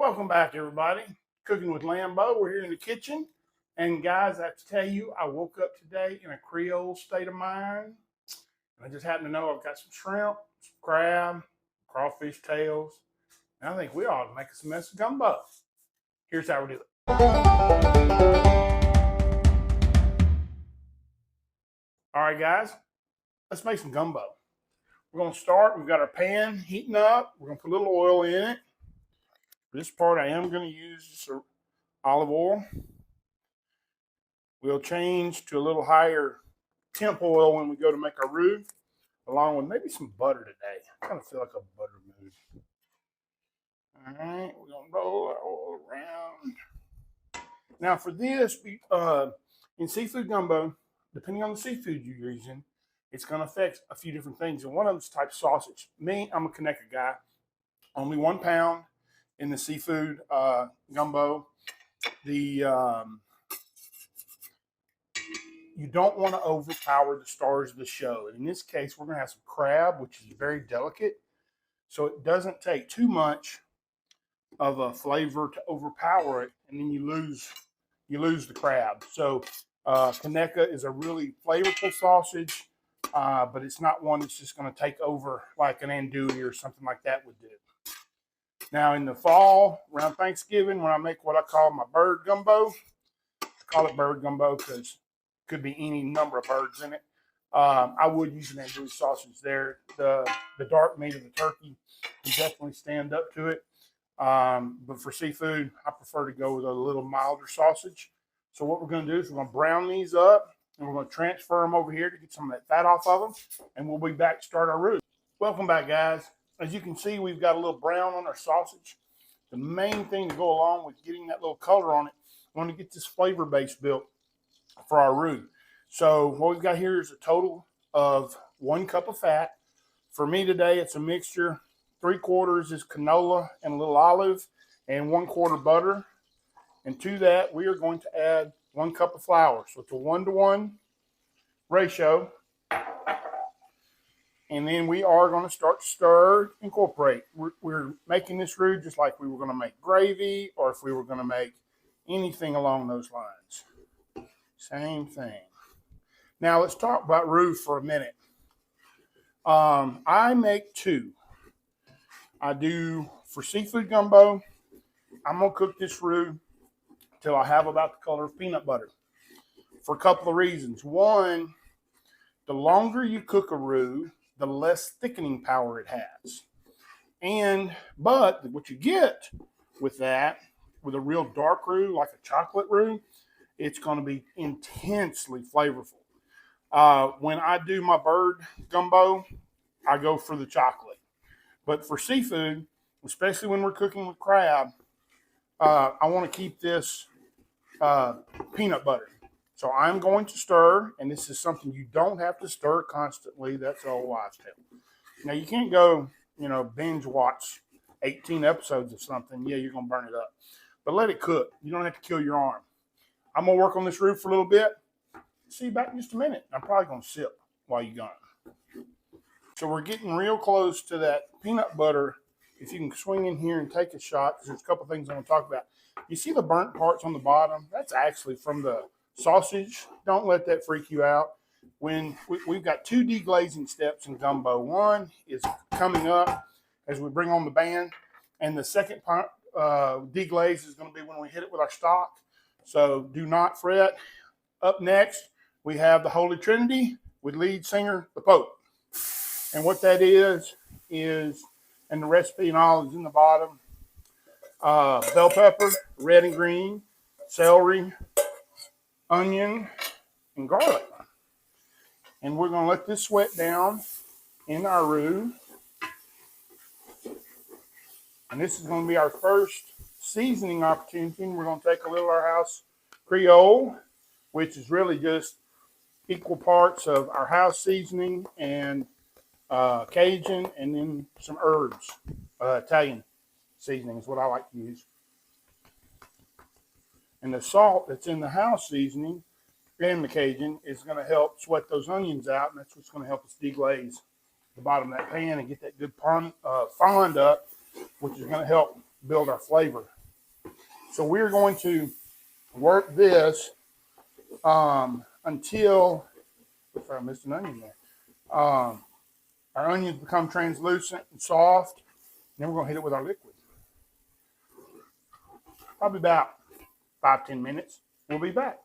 Welcome back, everybody. Cooking with Lambo. We're here in the kitchen. And guys, I have to tell you, I woke up today in a Creole state of mind. And I just happen to know I've got some shrimp, some crab, crawfish tails. And I think we ought to make us a mess of gumbo. Here's how we do it. All right, guys, let's make some gumbo. We're going to start. We've got our pan heating up. We're going to put a little oil in it. For this part, I am going to use olive oil. We'll change to a little higher temp oil when we go to make our roux, along with maybe some butter today. I kind of feel like a butter mood. All right, we're going to roll our oil around. Now for this, in seafood gumbo, depending on the seafood you're using, it's going to affect a few different things. And one of them is type of sausage. Me, I'm a Conecuh guy. Only 1 pound in the seafood gumbo. You don't want to overpower the stars of the show. In this case, we're going to have some crab, which is very delicate. So it doesn't take too much of a flavor to overpower it, and then you lose the crab. So Conecuh is a really flavorful sausage, but it's not one that's just going to take over like an andouille or something like that would do. Now in the fall, around Thanksgiving, when I make what I call my bird gumbo, I call it bird gumbo because it could be any number of birds in it. I would use an andouille sausage there. The dark meat of the turkey can definitely stand up to it. But for seafood, I prefer to go with a little milder sausage. So what we're going to do is we're going to brown these up, and we're going to transfer them over here to get some of that fat off of them, and we'll be back to start our roux. Welcome back, guys. As you can see, we've got a little brown on our sausage. The main thing to go along with getting that little color on it, we want to get this flavor base built for our roux. So what we've got here is a total of 1 cup of fat. For me today, it's a mixture. 3/4 is canola and a little olive, and 1/4 butter. And to that, we are going to add 1 cup of flour. So it's a 1-to-1 ratio. And then we are going to start to stir, incorporate. We're making this roux just like we were going to make gravy, or if we were going to make anything along those lines. Same thing. Now let's talk about roux for a minute. I make 2. I do for seafood gumbo. I'm going to cook this roux till I have about the color of peanut butter for a couple of reasons. One, the longer you cook a roux, the less thickening power it has. But what you get with that, with a real dark roux, like a chocolate roux, it's going to be intensely flavorful. When I do my bird gumbo, I go for the chocolate. But for seafood, especially when we're cooking with crab, I want to keep this peanut butter. So I'm going to stir, and this is something you don't have to stir constantly. That's old wives' tale. Now, you can't go, binge watch 18 episodes of something. Yeah, you're going to burn it up. But let it cook. You don't have to kill your arm. I'm going to work on this roux for a little bit. See you back in just a minute. I'm probably going to sip while you're gone. So we're getting real close to that peanut butter. If you can swing in here and take a shot, because there's a couple things I'm going to talk about. You see the burnt parts on the bottom? That's actually from the sausage. Don't let that freak you out. When we've got 2 deglazing steps in gumbo. One is coming up as we bring on the band, and the second part deglaze is going to be when we hit it with our stock. So do not fret. Up next, we have the Holy Trinity with lead singer, the Pope. And what that is, and the recipe and all is in the bottom, bell pepper, red and green, celery, onion, and garlic. And we're going to let this sweat down in our roux. And this is going to be our first seasoning opportunity. We're going to take a little of our house Creole, which is really just equal parts of our house seasoning and Cajun, and then some herbs. Italian seasoning is what I like to use. And the salt that's in the house seasoning and the Cajun is going to help sweat those onions out, and that's what's going to help us deglaze the bottom of that pan and get that good fond up, which is going to help build our flavor So we're going to work this until, if I missed an onion there, our onions become translucent and soft. Then we're going to hit it with our liquid. Probably about 5-10 minutes. We'll be back.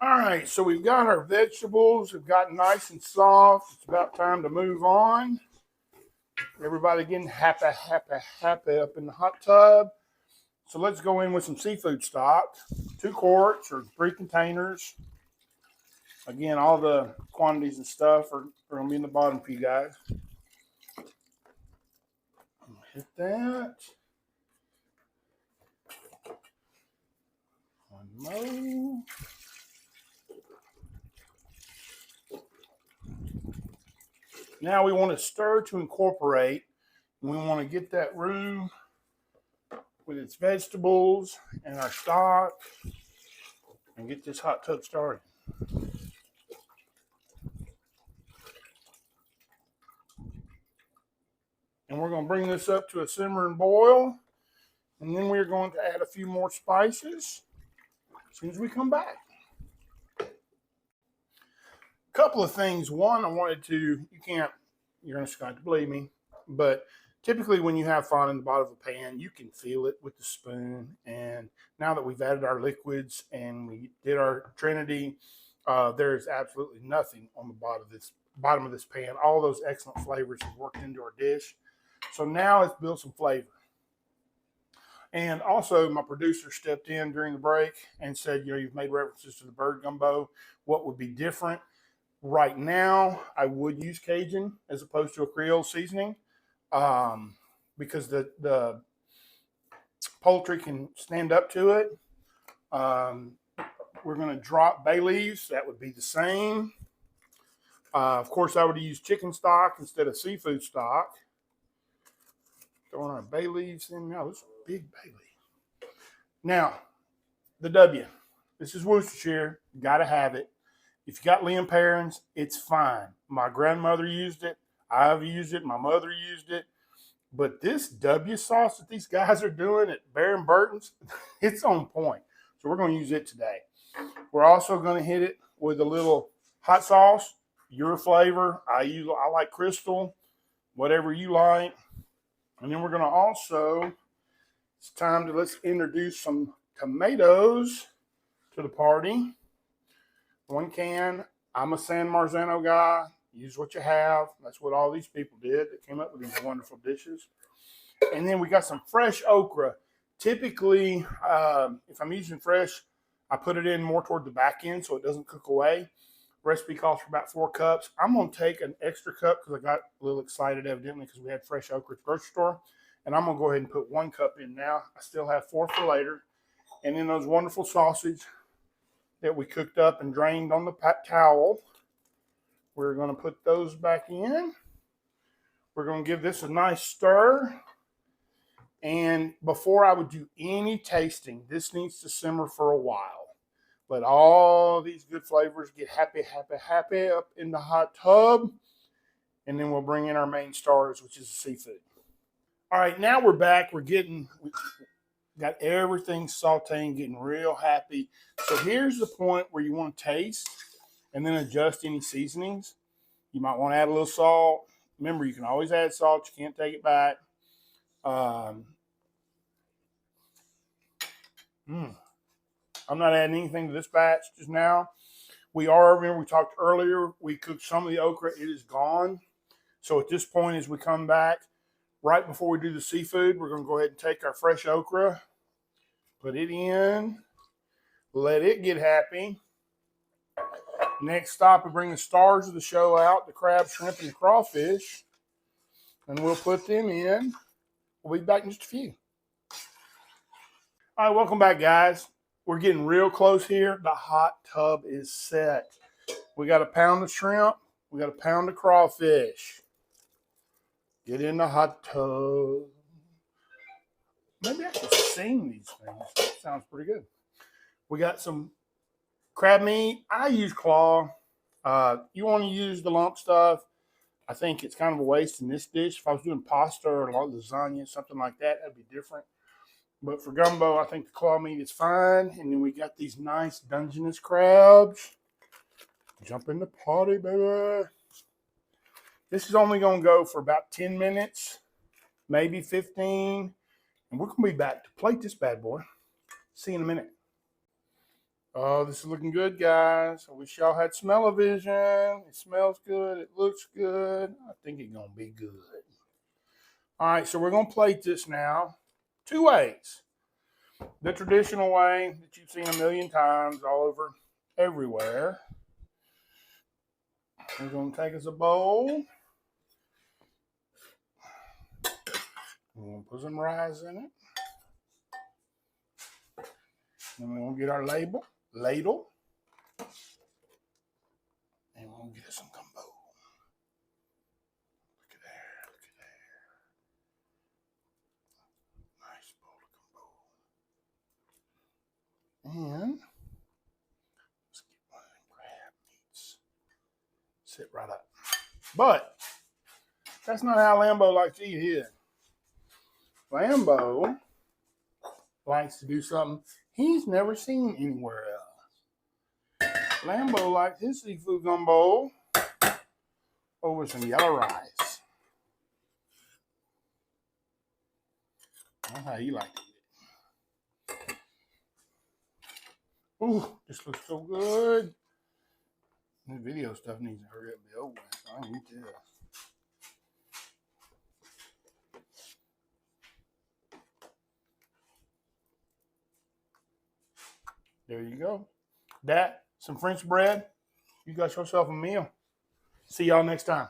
All right, so we've got our vegetables. We've got nice and soft. It's about time to move on. Everybody getting happy up in the hot tub. So let's go in with some seafood stock. 2 quarts or 3 containers. Again, all the quantities and stuff are going to be in the bottom for you guys. Hit that. One more. Now we want to stir to incorporate. We want to get that roux with its vegetables and our stock and get this hot tub started. And we're going to bring this up to a simmer and boil. And then we're going to add a few more spices as soon as we come back. Couple of things. One, I wanted to, you're just going to believe me, but typically when you have fond in the bottom of a pan, you can feel it with the spoon. And now that we've added our liquids and we did our Trinity, there's absolutely nothing on the bottom of this pan. All those excellent flavors have worked into our dish. So now let's build some flavor. And also my producer stepped in during the break and said, you've made references to the bird gumbo. What would be different? Right now, I would use Cajun as opposed to a Creole seasoning because the poultry can stand up to it. We're going to drop bay leaves. That would be the same. Of course, I would use chicken stock instead of seafood stock. Throwing our bay leaves in now. This is a big bay leaf. Now, the W. This is Worcestershire. Got to have it. If you got Liam Perrins, it's fine. My grandmother used it. I've used it. My mother used it. But this W sauce that these guys are doing at Bear and Burton's, it's on point. So we're going to use it today. We're also going to hit it with a little hot sauce, your flavor. I like Crystal, whatever you like. And then we're going to also, it's time to let's introduce some tomatoes to the party. 1 can. I'm a San Marzano guy. Use what you have. That's what all these people did that came up with these wonderful dishes. And then we got some fresh okra. Typically, if I'm using fresh, I put it in more toward the back end so it doesn't cook away. Recipe calls for about 4 cups. I'm going to take an extra cup because I got a little excited evidently because we had fresh okra at the grocery store. And I'm going to go ahead and put 1 cup in now. I still have 4 for later. And then those wonderful sausage that we cooked up and drained on the towel. We're going to put those back in. We're going to give this a nice stir. And before I would do any tasting, this needs to simmer for a while. Let all these good flavors get happy up in the hot tub. And then we'll bring in our main stars, which is the seafood. All right, now we're back. We got everything sauteing, getting real happy. So here's the point where you want to taste and then adjust any seasonings. You might want to add a little salt. Remember, you can always add salt. You can't take it back. I'm not adding anything to this batch just now. Remember we talked earlier, we cooked some of the okra. It is gone. So at this point, as we come back, right before we do the seafood, we're going to go ahead and take our fresh okra, put it in, let it get happy. Next stop, we bring the stars of the show out, the crab, shrimp, and the crawfish, and we'll put them in. We'll be back in just a few. All right, welcome back, guys. We're getting real close here. The hot tub is set. We got a pound of shrimp. We got a pound of crawfish. Get in the hot tub. Maybe I should sing these things. That sounds pretty good. We got some crab meat. I use claw. You want to use the lump stuff. I think it's kind of a waste in this dish. If I was doing pasta or lasagna, something like that, that'd be different. But for gumbo, I think the claw meat is fine. And then we got these nice Dungeness crabs. Jump in the party, baby. This is only going to go for about 10 minutes, maybe 15. And we're going to be back to plate this bad boy. See you in a minute. Oh, this is looking good, guys. I wish y'all had smell-o-vision. It smells good. It looks good. I think it's going to be good. All right, so we're going to plate this now 2 ways. The traditional way that you've seen a million times all over everywhere. We're going to take us a bowl. We're going to put some rice in it. Then we're going to get our ladle. And we're going to get us some gumbo. Look at there. Look at there. Nice bowl of gumbo. And let's get one of them crab meats. Sit right up. But that's not how Lambo likes to eat here. Lambo likes to do something he's never seen anywhere else. Lambo likes his seafood gumbo over some yellow rice. That's how you like to eat it. Ooh, this looks so good. This video stuff needs to hurry up and be over with, so I need this. There you go. That, some French bread. You got yourself a meal. See y'all next time.